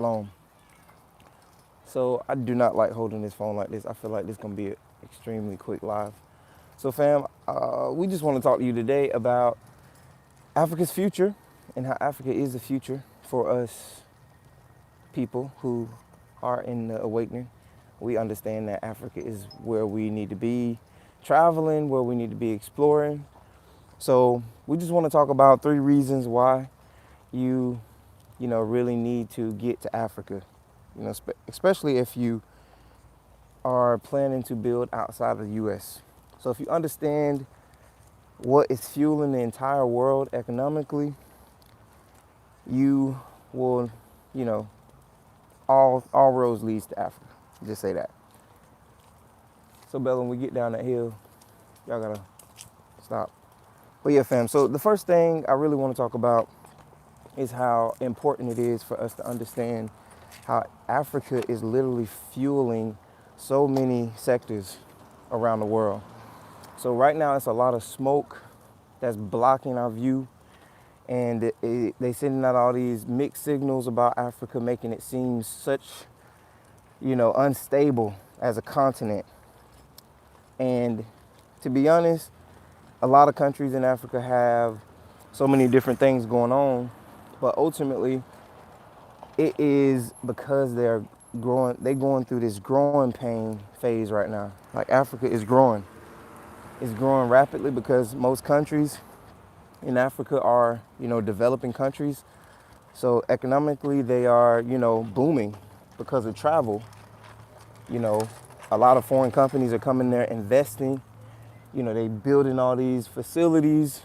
Shalom. So I do not like holding this phone like this. I feel like this is gonna be an extremely quick live. So fam, we just want to talk to you today about Africa's future and how Africa is the future for us people who are in the awakening. We understand that Africa is where we need to be traveling, where we need to be exploring. So we just want to talk about 3 reasons why you really need to get to Africa. Especially if you are planning to build outside of the U.S. So if you understand what is fueling the entire world economically, you will, you know, all roads leads to Africa. Just say that. So Bella, when we get down that hill, y'all gotta stop. But yeah, fam. So the first thing I really want to talk about is how important it is for us to understand how Africa is literally fueling so many sectors around the world. So right now it's a lot of smoke that's blocking our view, and they sending out all these mixed signals about Africa, making it seem such, unstable as a continent. And to be honest, a lot of countries in Africa have so many different things going on, but ultimately it is because they're going through this growing pain phase right now. Like Africa is growing. It's growing rapidly because most countries in Africa are, developing countries. So economically they are, booming because of travel. You know, a lot of foreign companies are coming there investing. They building all these facilities.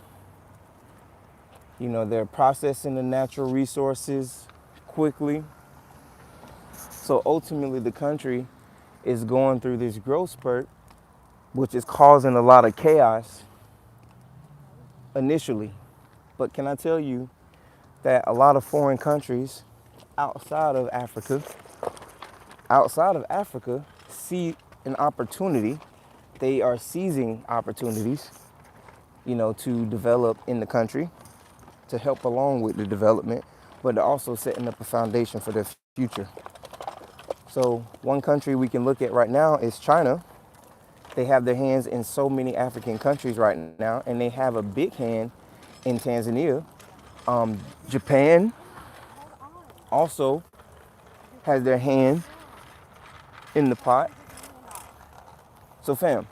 They're processing the natural resources quickly. So ultimately the country is going through this growth spurt, which is causing a lot of chaos initially. But can I tell you that a lot of foreign countries outside of Africa, see an opportunity. They are seizing opportunities, to develop in the country, to help along with the development, but they're also setting up a foundation for their future. So one country we can look at right now is China. They have their hands in so many African countries right now, and they have a big hand in Tanzania. Japan also has their hand in the pot. So fam,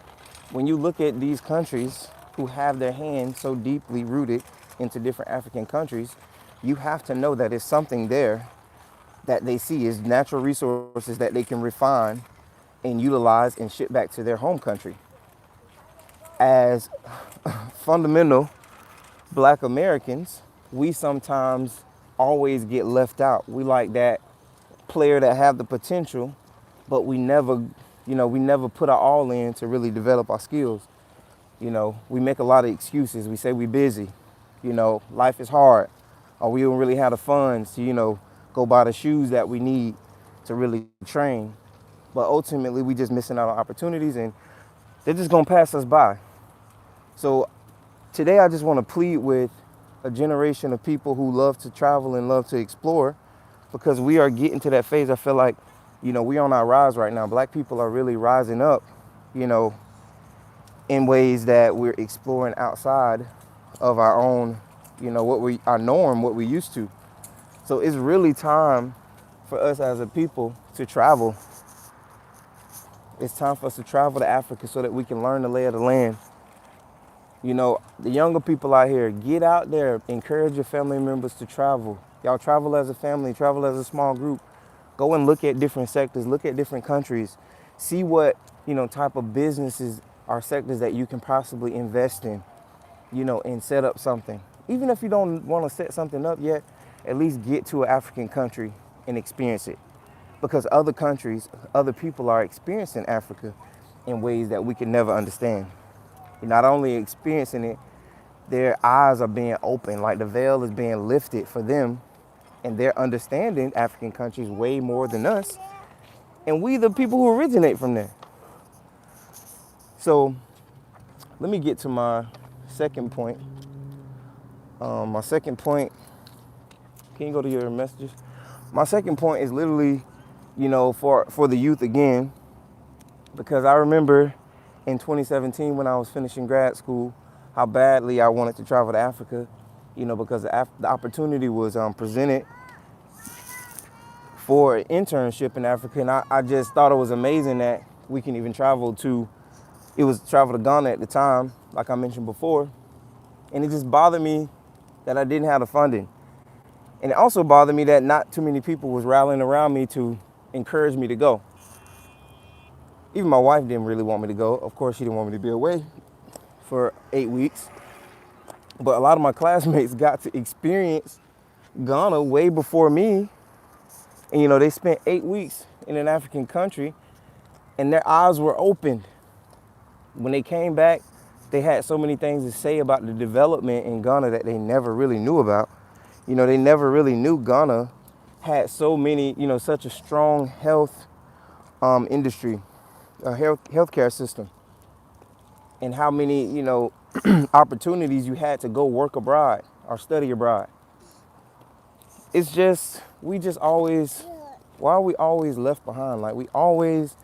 when you look at these countries who have their hands so deeply rooted into different African countries, you have to know that it's something there that they see is natural resources that they can refine and utilize and ship back to their home country. As fundamental Black Americans, we sometimes always get left out. We like that player that have the potential, but we never put our all in to really develop our skills. We make a lot of excuses. We say we busy, life is hard, or we don't really have the funds to, go buy the shoes that we need to really train. But ultimately, we just missing out on opportunities, and they're just gonna pass us by. So today, I just want to plead with a generation of people who love to travel and love to explore, because we are getting to that phase. I feel like, we're on our rise right now. Black people are really rising up, in ways that we're exploring outside of our own, our norm, what we used to. So it's really time for us as a people to travel. It's time for us to travel to Africa so that we can learn the lay of the land. The younger people out here, get out there, encourage your family members to travel. Y'all travel as a family, travel as a small group. Go and look at different sectors, look at different countries. See what, type of businesses are sectors that you can possibly invest in, and set up something. Even if you don't want to set something up yet, at least get to an African country and experience it. Because other countries, other people are experiencing Africa in ways that we can never understand. You're not only experiencing it, their eyes are being opened, like the veil is being lifted for them, and they're understanding African countries way more than us. And we the people who originate from there. So let me get to my second point. My second point, can you go to your messages? My second point is literally, for the youth again, because I remember in 2017 when I was finishing grad school, how badly I wanted to travel to Africa, because the opportunity was presented for an internship in Africa. And I just thought it was amazing that we can even travel to Ghana at the time, like I mentioned before. And it just bothered me that I didn't have the funding. And it also bothered me that not too many people was rallying around me to encourage me to go. Even my wife didn't really want me to go. Of course, she didn't want me to be away for 8 weeks. But a lot of my classmates got to experience Ghana way before me. And, they spent 8 weeks in an African country and their eyes were opened. When they came back, they had so many things to say about the development in Ghana that they never really knew about. They never really knew Ghana had so many, such a strong health industry, healthcare system, and how many, opportunities you had to go work abroad or study abroad. It's just, why are we always left behind? Like, we always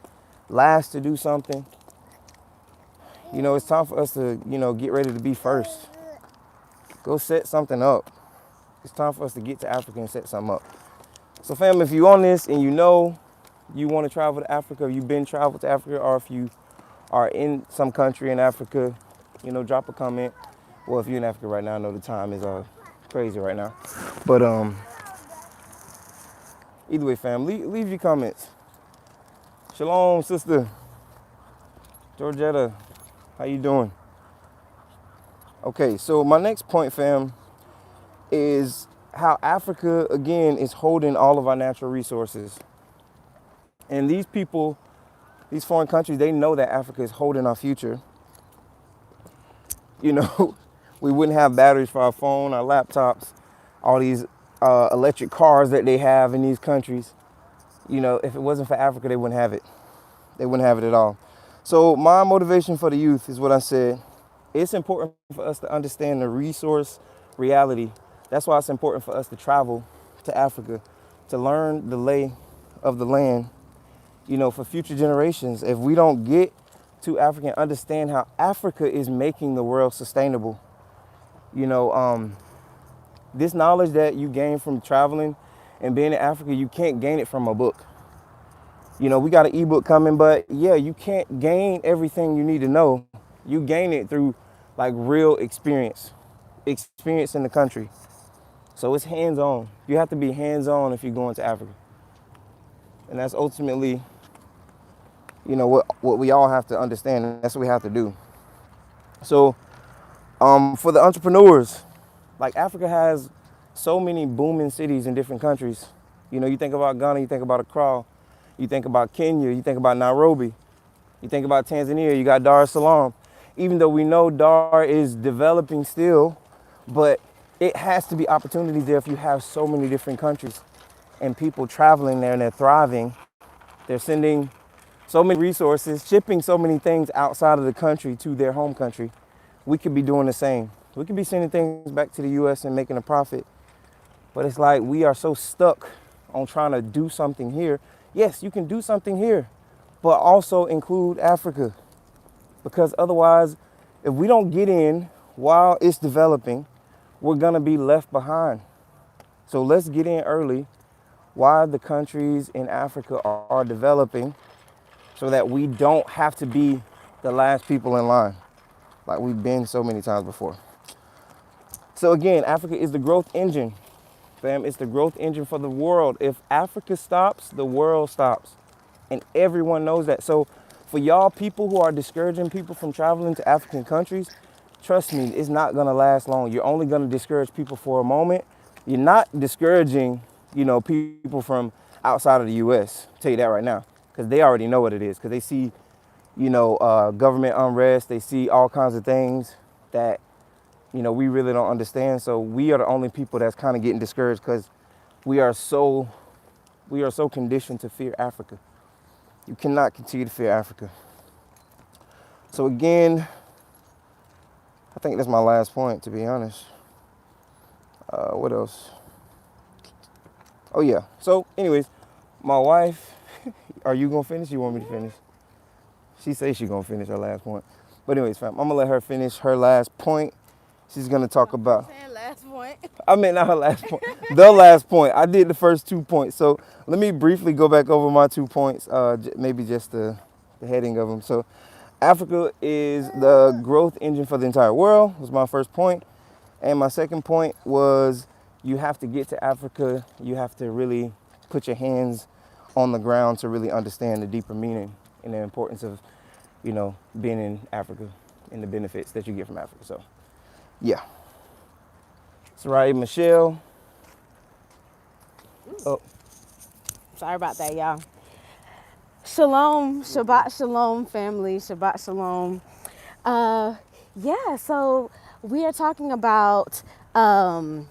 last to do something. It's time for us to, get ready to be first. Go set something up. It's time for us to get to Africa and set something up. So fam, if you're on this and you want to travel to Africa, or you've been traveled to Africa, or if you are in some country in Africa, drop a comment. Well, if you're in Africa right now, I know the time is crazy right now. But either way, fam, leave your comments. Shalom, sister. Georgetta, how you doing? Okay, so my next point, fam, is how Africa, again, is holding all of our natural resources. And these people, these foreign countries, they know that Africa is holding our future. We wouldn't have batteries for our phone, our laptops, all these electric cars that they have in these countries. If it wasn't for Africa, they wouldn't have it. They wouldn't have it at all. So my motivation for the youth is what I said. It's important for us to understand the resource reality. That's why it's important for us to travel to Africa, to learn the lay of the land, for future generations. If we don't get to Africa and understand how Africa is making the world sustainable, this knowledge that you gain from traveling and being in Africa, you can't gain it from a book. We got an ebook coming, but yeah, you can't gain everything you need to know. You gain it through like real experience in the country. So it's hands-on. You have to be hands-on if you're going to Africa. And that's ultimately, what we all have to understand, and that's what we have to do. So for the entrepreneurs, like Africa has so many booming cities in different countries. You think about Ghana, you think about Accra, you think about Kenya, you think about Nairobi, you think about Tanzania, you got Dar es Salaam. Even though we know Dar is developing still, but it has to be opportunities there if you have so many different countries and people traveling there and they're thriving. They're sending so many resources, shipping so many things outside of the country to their home country. We could be doing the same. We could be sending things back to the US and making a profit. But it's like we are so stuck on trying to do something here. Yes, you can do something here, but also include Africa. Because otherwise, if we don't get in while it's developing, we're gonna be left behind. So let's get in early while the countries in Africa are developing, so that we don't have to be the last people in line, like we've been so many times before. So again, Africa is the growth engine, fam. It's the growth engine for the world. If Africa stops, the world stops. And everyone knows that. So for y'all people who are discouraging people from traveling to African countries, trust me, it's not gonna last long. You're only gonna discourage people for a moment. You're not discouraging, people from outside of the US. I'll tell you that right now, because they already know what it is, because they see, government unrest. They see all kinds of things that, we really don't understand. So we are the only people that's kind of getting discouraged, because we are so conditioned to fear Africa. You cannot continue to fear Africa. So again, I think that's my last point, to be honest. What else? Oh yeah. So, anyways, my wife, are you gonna finish? You want me to finish? She says she's gonna finish her last point. But anyways, fam, I'm gonna let her finish her last point. She's gonna talk about. Saying last point. I mean, not her last point. The last point. I did the first 2 points. So let me briefly go back over my 2 points. Maybe just the heading of them. So, Africa is the growth engine for the entire world. Was my first point, and my second point was you have to get to Africa. You have to really put your hands on the ground to really understand the deeper meaning and the importance of, being in Africa and the benefits that you get from Africa. So, yeah. Soraya Michelle. Oh, Sorry about that, y'all. Shalom, Shabbat Shalom, family, Shabbat Shalom. Uh, yeah, so we are talking about not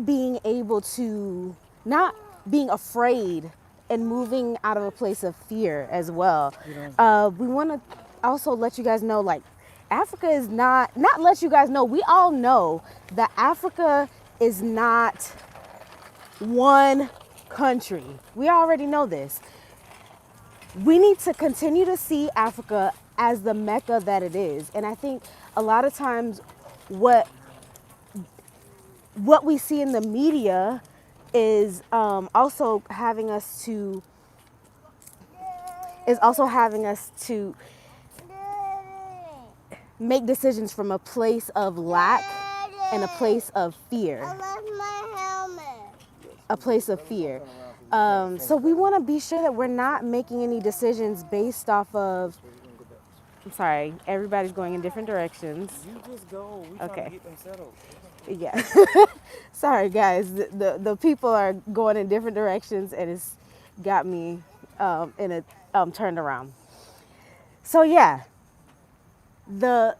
being able to, not being afraid and moving out of a place of fear as well. We want to also let you guys know, like, Africa is not let you guys know, we all know that Africa is not one country. We already know this. We need to continue to see Africa as the Mecca that it is. And I think a lot of times what we see in the media is also having us to make decisions from a place of lack and a place of fear. I left my helmet. A place of fear. So we want to be sure that we're not making any decisions based off of. I'm sorry, everybody's going in different directions. you just go. We Okay. trying to get them settled. Yeah. Sorry, guys. The people are going in different directions, and it's got me in a turned around. So yeah, the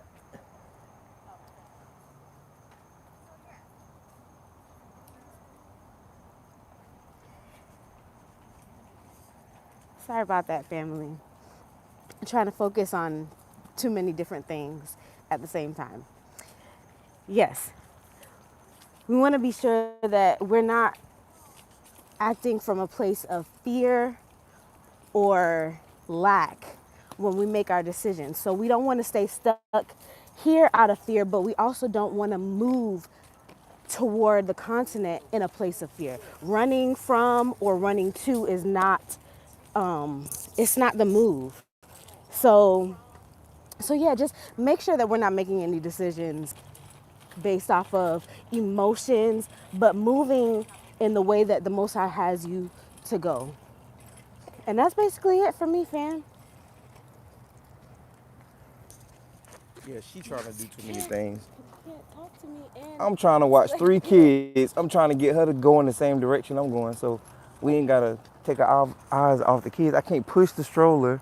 sorry about that, family. I'm trying to focus on too many different things at the same time. Yes, we want to be sure that we're not acting from a place of fear or lack when we make our decisions. So we don't want to stay stuck here out of fear, but we also don't want to move toward the continent in a place of fear. Running from or running to is not it's not the move. So yeah, just make sure that we're not making any decisions based off of emotions, but moving in the way that the Most High has you to go. And that's basically it for me, fam. Yeah, she trying to do too many things. Yeah, talk to me and I'm trying to watch 3 kids. I'm trying to get her to go in the same direction I'm going. So we ain't gotta take our eyes off the kids. I can't push the stroller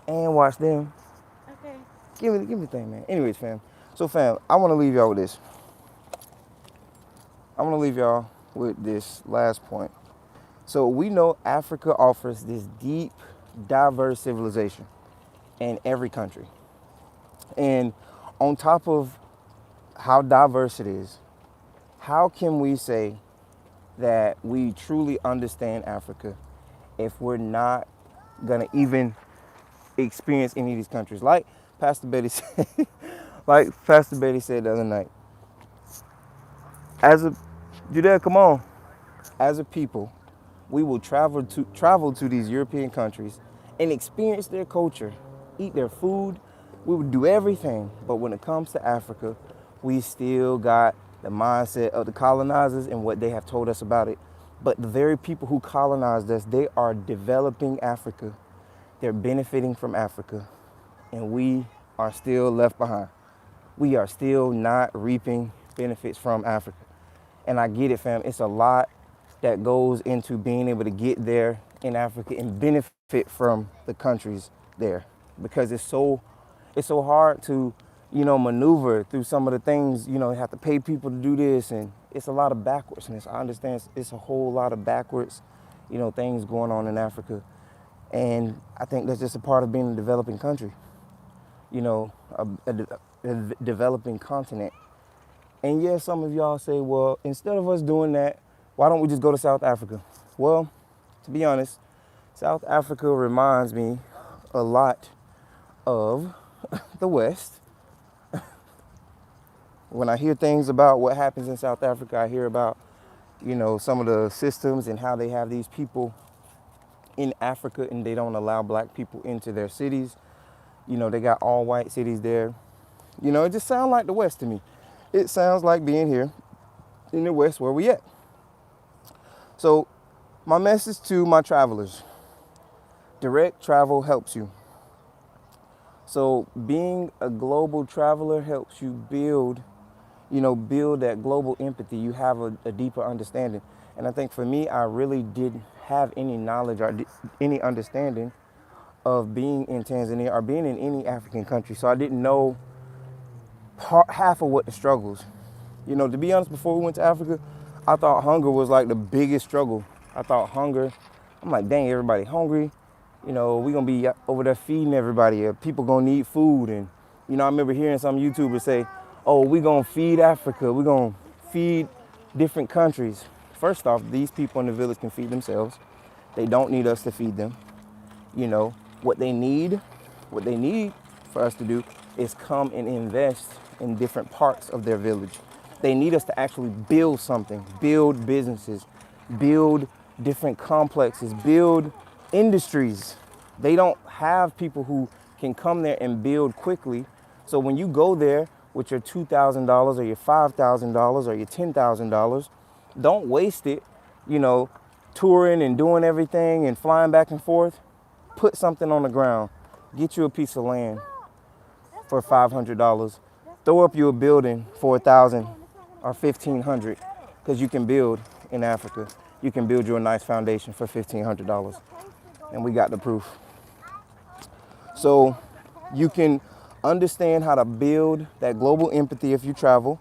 and watch them. Okay. Give me the thing, man. Anyways, fam. So fam, I wanna leave y'all with this. I wanna leave y'all with this last point. So we know Africa offers this deep, diverse civilization in every country. And on top of how diverse it is, how can we say that we truly understand Africa if we're not gonna even experience any of these countries? Like Pastor Betty said, the other night, as a Judea, come on, as a people, we will travel to these European countries and experience their culture, eat their food. We would do everything, but when it comes to Africa, we still got the mindset of the colonizers and what they have told us about it. But the very people who colonized us, they are developing Africa. They're benefiting from Africa, and we are still left behind. We are still not reaping benefits from Africa. And I get it, fam. It's a lot that goes into being able to get there in Africa and benefit from the countries there, because it's so hard to, maneuver through some of the things. You have to pay people to do this, and it's a lot of backwardsness. I understand it's a whole lot of backwards, things going on in Africa. And I think that's just a part of being a developing country, a developing continent. And yes, some of y'all say, well, instead of us doing that, Why don't we just go to South Africa? Well, to be honest, South Africa reminds me a lot of the West. When I hear things about what happens in South Africa, I hear about, some of the systems and how they have these people in Africa and they don't allow black people into their cities. They got all white cities there. It just sounds like the West to me. It sounds like being here in the West where we at. So my message to my travelers, direct travel helps you. So being a global traveler helps you build that global empathy. You have a deeper understanding. And I think for me, I really didn't have any knowledge or any understanding of being in Tanzania or being in any African country. So I didn't know half of what the struggles. To be honest, before we went to Africa, I thought hunger was like the biggest struggle. I thought hunger, I'm like, dang, everybody hungry. We gonna be over there feeding everybody. People gonna need food. And, I remember hearing some YouTubers say, oh, we gonna feed Africa. We gonna feed different countries. First off, these people in the village can feed themselves. They don't need us to feed them. What they need for us to do is come and invest in different parts of their village. They need us to actually build something, build businesses, build different complexes, build industries. They don't have people who can come there and build quickly. So when you go there with your $2,000 or your $5,000 or your $10,000, don't waste it, touring and doing everything and flying back and forth. Put something on the ground. Get you a piece of land for $500. Throw up you a building for $1,000 or $1,500, because you can build in Africa. You can build you a nice foundation for $1,500. And we got the proof. So you can understand how to build that global empathy if you travel.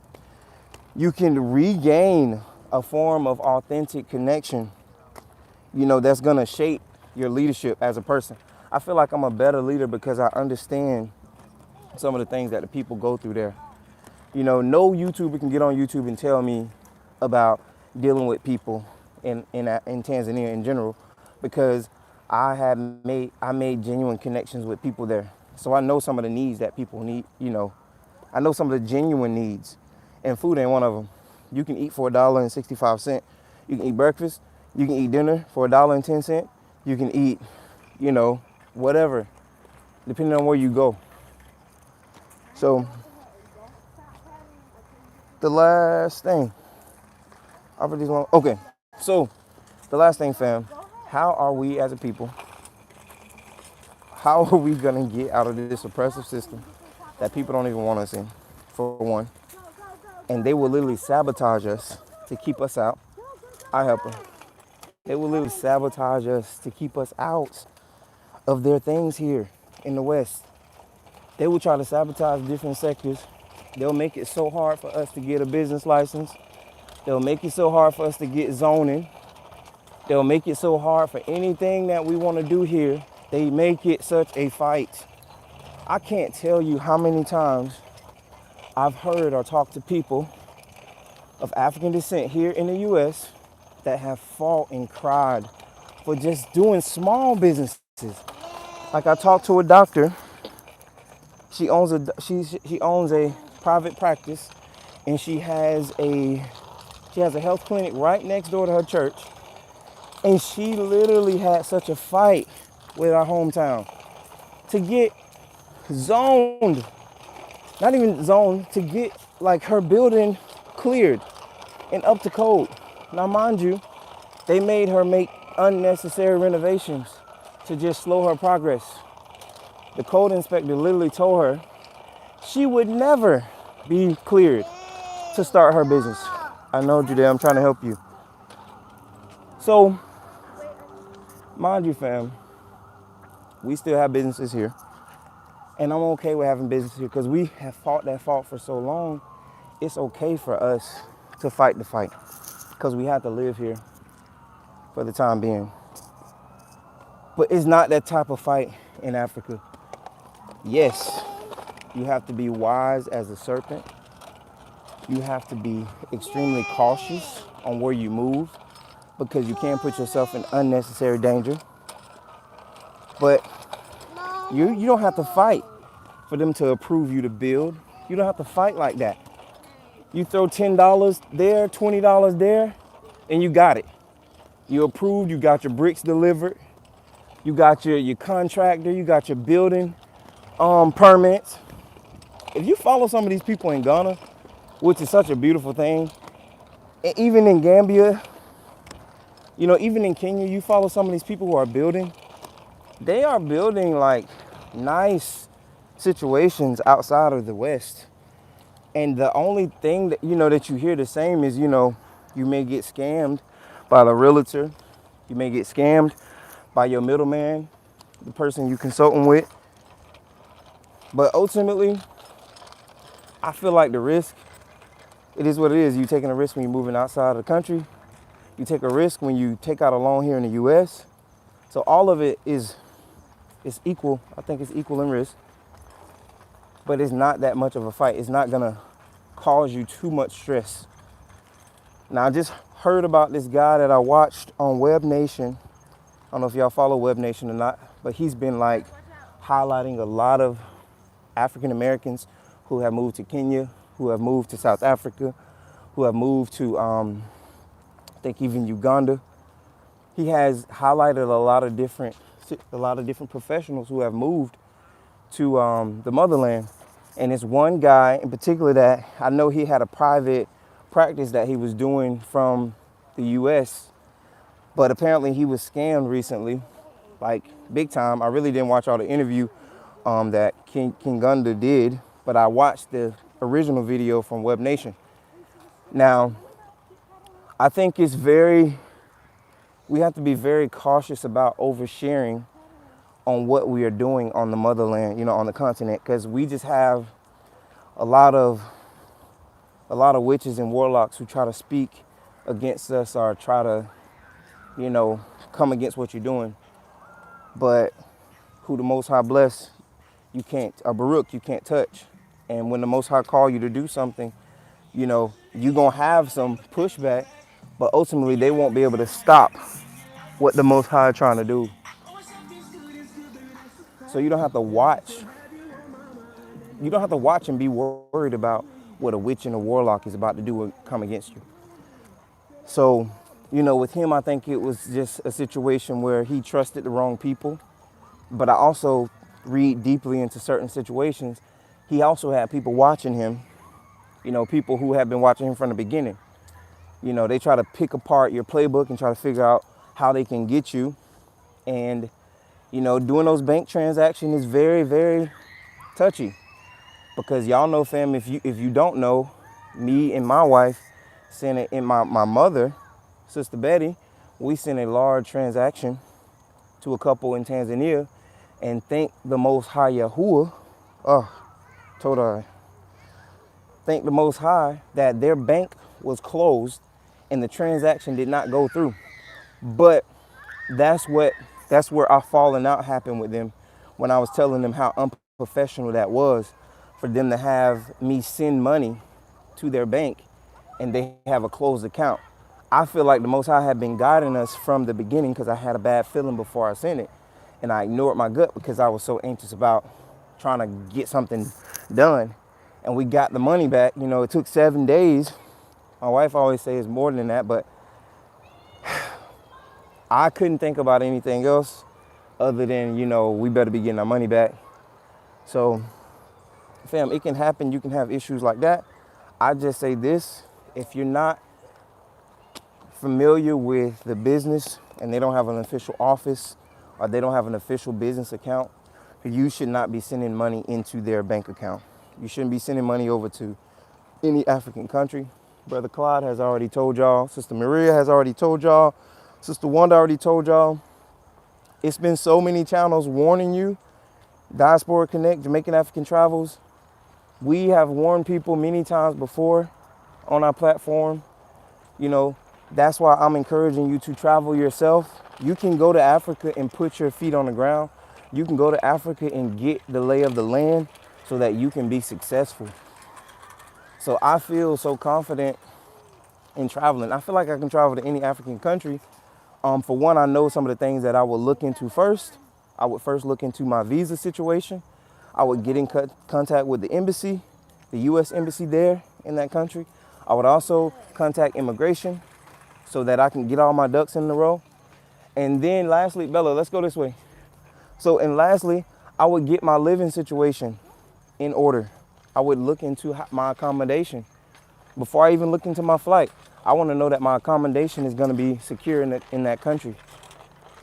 You can regain a form of authentic connection, that's gonna shape your leadership as a person. I feel like I'm a better leader because I understand some of the things that the people go through there. No YouTuber can get on YouTube and tell me about dealing with people in Tanzania in general, because I made genuine connections with people there. So I know some of the needs that people need, I know some of the genuine needs, and food ain't one of them. You can eat for $1.65. You can eat breakfast. You can eat dinner for $1.10. You can eat, whatever, depending on where you go. So the last thing, okay. So the last thing, fam, how are we as a people? How are we gonna get out of this oppressive system that people don't even want us in, for one? And they will literally sabotage us to keep us out. I help them. They will literally sabotage us to keep us out of their things here in the West. They will try to sabotage different sectors. They'll make it so hard for us to get a business license. They'll make it so hard for us to get zoning. They'll make it so hard for anything that we want to do here. They make it such a fight. I can't tell you how many times I've heard or talked to people of African descent here in the U.S. that have fought and cried for just doing small businesses. Like I talked to a doctor. She owns a private practice, and she has a health clinic right next door to her church. And she literally had such a fight with our hometown to get zoned, not even zoned, to get like her building cleared and up to code. Now, mind you, they made her make unnecessary renovations to just slow her progress. The code inspector literally told her she would never be cleared to start her business. I know, Judea, I'm trying to help you. So, mind you, fam, we still have businesses here. And I'm okay with having business here because we have fought that fight for so long. It's okay for us to fight the fight because we have to live here for the time being. But it's not that type of fight in Africa. Yes, you have to be wise as a serpent. You have to be extremely cautious on where you move. because you can put yourself in unnecessary danger. But you don't have to fight for them to approve you to build. You don't have to fight like that. You throw $10 there, $20 there, and you got it. You approved, you got your bricks delivered, you got your contractor, you got your building permits. If you follow some of these people in Ghana, which is such a beautiful thing, and even in Gambia, even in Kenya, you follow some of these people who are building, they are building like nice situations outside of the West. And the only thing that that you hear the same is, you may get scammed by the realtor, you may get scammed by your middleman, the person you consulting with. But ultimately, I feel like the risk, it is what it is. You taking a risk when you're moving outside of the country. You take a risk when you take out a loan here in the US. So all of it is equal. I think it's equal in risk. But it's not that much of a fight. It's not gonna cause you too much stress. Now I just heard about this guy that I watched on Web Nation. I don't know if y'all follow Web Nation or not, but he's been like highlighting a lot of African Americans who have moved to Kenya, who have moved to South Africa, who have moved to I think even Uganda. He has highlighted a lot of different professionals who have moved to the motherland. And it's one guy in particular that I know he had a private practice that he was doing from the US, but apparently he was scammed recently, like big time. I really didn't watch all the interview that King Gunda did, but I watched the original video from Web Nation. Now, I think we have to be very cautious about oversharing on what we are doing on the motherland, on the continent, because we just have a lot of witches and warlocks who try to speak against us or try to, come against what you're doing. But who the Most High bless, Baruch, you can't touch. And when the Most High call you to do something, you're going to have some pushback, but ultimately they won't be able to stop what the Most High are trying to do. So you don't have to watch. You don't have to watch and be worried about what a witch and a warlock is about to do and come against you. So, with him, I think it was just a situation where he trusted the wrong people. But I also read deeply into certain situations. He also had people watching him, people who have been watching him from the beginning. They try to pick apart your playbook and try to figure out how they can get you. And, doing those bank transactions is very, very touchy. Because y'all know, fam, if you don't know, me and my wife sent it in my mother, Sister Betty, we sent a large transaction to a couple in Tanzania, and thank the Most High Yahuwah, thank the Most High that their bank was closed and the transaction did not go through. But that's where our falling out happened with them, when I was telling them how unprofessional that was for them to have me send money to their bank and they have a closed account. I feel like the Most High had been guiding us from the beginning, because I had a bad feeling before I sent it. And I ignored my gut because I was so anxious about trying to get something done. And we got the money back. It took 7 days. My wife always says more than that, but I couldn't think about anything else other than, we better be getting our money back. So, fam, it can happen. You can have issues like that. I just say this: if you're not familiar with the business and they don't have an official office or they don't have an official business account, you should not be sending money into their bank account. You shouldn't be sending money over to any African country. Brother Claude has already told y'all. Sister Maria has already told y'all. Sister Wanda already told y'all. It's been so many channels warning you. Diaspora Connect, Jamaican African Travels. We have warned people many times before on our platform. That's why I'm encouraging you to travel yourself. You can go to Africa and put your feet on the ground. You can go to Africa and get the lay of the land so that you can be successful. So I feel so confident in traveling. I feel like I can travel to any African country. For one, I know some of the things that I would look into first. I would first look into my visa situation. I would get in contact with the embassy, the U.S. embassy there in that country. I would also contact immigration so that I can get all my ducks in a row. And then lastly, Bella, let's go this way. And lastly, I would get my living situation in order. I would look into my accommodation. Before I even look into my flight, I want to know that my accommodation is going to be secure in that country.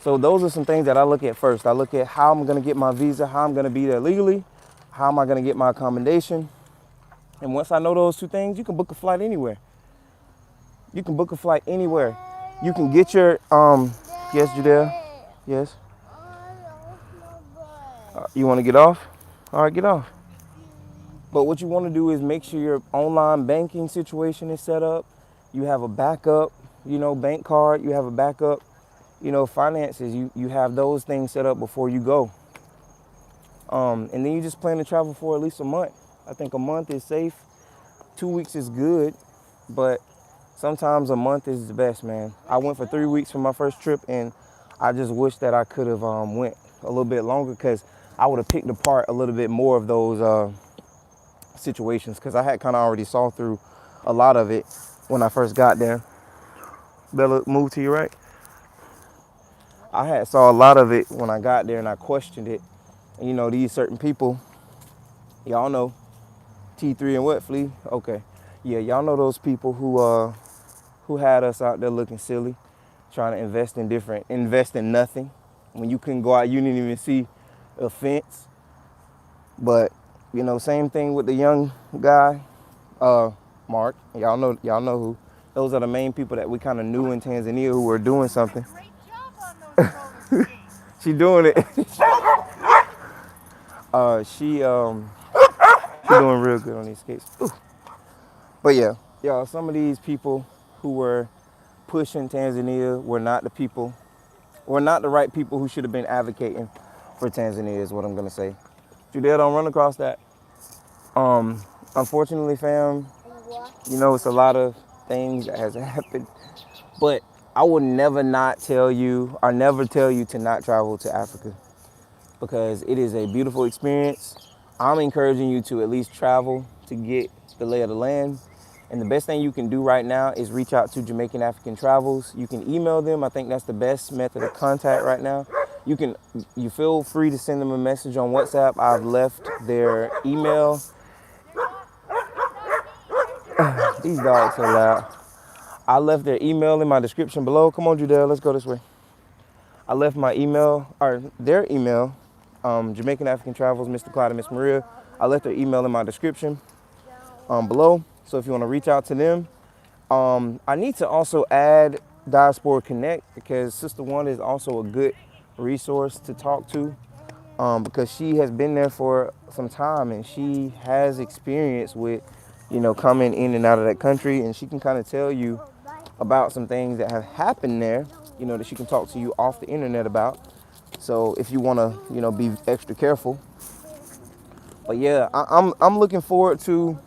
So those are some things that I look at first. I look at how I'm going to get my visa, how I'm going to be there legally, how am I going to get my accommodation. And once I know those two things, you can book a flight anywhere. You can book a flight anywhere. You can get your, yes, Judea? Yes? You want to get off? All right, get off. But what you want to do is make sure your online banking situation is set up. You have a backup, bank card. You have a backup, finances. You have those things set up before you go. And then you just plan to travel for at least a month. I think a month is safe. 2 weeks is good, but sometimes a month is the best, man. I went for 3 weeks for my first trip, and I just wish that I could have went a little bit longer, because I would have picked apart a little bit more of those situations, because I had kind of already saw through a lot of it when I first got there. Bella, move to your right. I had saw a lot of it when I got there, and I questioned it. And these certain people, y'all know, T3 and what, Flea? Okay. Yeah, y'all know those people who had us out there looking silly, trying to invest in nothing. When you couldn't go out, you didn't even see a fence. But, same thing with the young guy, Mark. Y'all know who. Those are the main people that we kind of knew in Tanzania who were doing something. Great job on those roller skates. She doing it. She doing real good on these skates. Ooh. But yeah, y'all, some of these people who were pushing Tanzania were not the right people who should have been advocating for Tanzania, is what I'm gonna say. Judea, don't run across that. Unfortunately, fam, it's a lot of things that has happened, but I would never tell you to not travel to Africa, because it is a beautiful experience. I'm encouraging you to at least travel to get the lay of the land. And the best thing you can do right now is reach out to Jamaican African Travels. You can email them. I think that's the best method of contact right now. You feel free to send them a message on WhatsApp. I've left their email. These dogs are loud. I left their email in my description below. Come on, Judea, let's go this way. I left their email, Jamaican African Travels, Mr. Clyde and Miss Maria. I left their email in my description below. So if you want to reach out to them, I need to also add Diaspora Connect, because Sister Wanda is also a good resource to talk to, because she has been there for some time and she has experience with, coming in and out of that country, and she can kind of tell you about some things that have happened there, that she can talk to you off the internet about. So if you want to, be extra careful. But yeah, I'm looking forward to,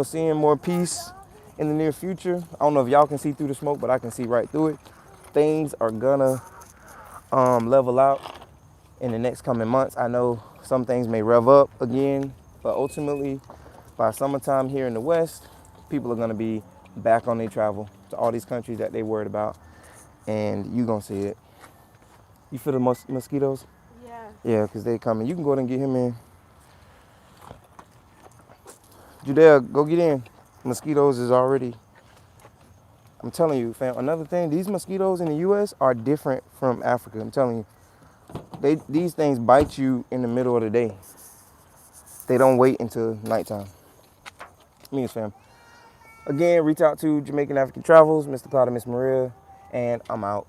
seeing more peace in the near future. I don't know if y'all can see through the smoke, but I can see right through it. Things are gonna level out in the next coming months. I know some things may rev up again, but ultimately, by summertime here in the West, people are gonna be back on their travel to all these countries that they worried about, and you gonna see it. You feel the mosquitoes? Yeah. Yeah, because they coming. You can go ahead and get him in. Judea, go get in. Mosquitoes is already, I'm telling you, fam. Another thing, these mosquitoes in the U.S. are different from Africa. I'm telling you. These things bite you in the middle of the day. They don't wait until nighttime. Me and fam. Again, reach out to Jamaican African Travels, Mr. Clyde and Miss Maria, and I'm out.